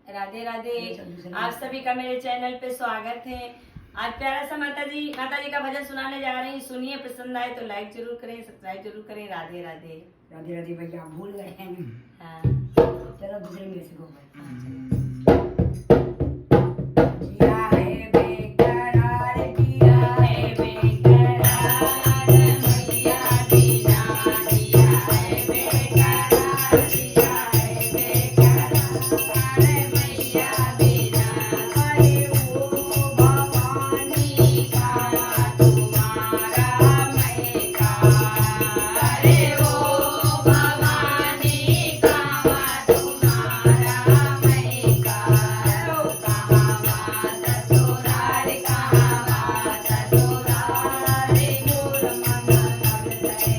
राधे राधे। आप सभी का मेरे चैनल पे स्वागत है। आज प्यारा सा माता जी का भजन सुनाने जा रही हैं। सुनिए, पसंद आए तो लाइक जरूर करें, सब्सक्राइब जरूर करें। राधे राधे। राधे राधे भैया, भूल गए हैं। हाँ, चलो दूसरे में से गो। जिया है बेकरार, जिया है बेकरार, मैया बिना जिया है बेकरार, जिया है बेकरार, मैया बिना। अरे ओ भवानी का तुम्हारा मैं का, अरे ओ भवानी का तुम्हारा मैं का, कहाँ ससुराल कहाँ ससुराल, मोर मन करते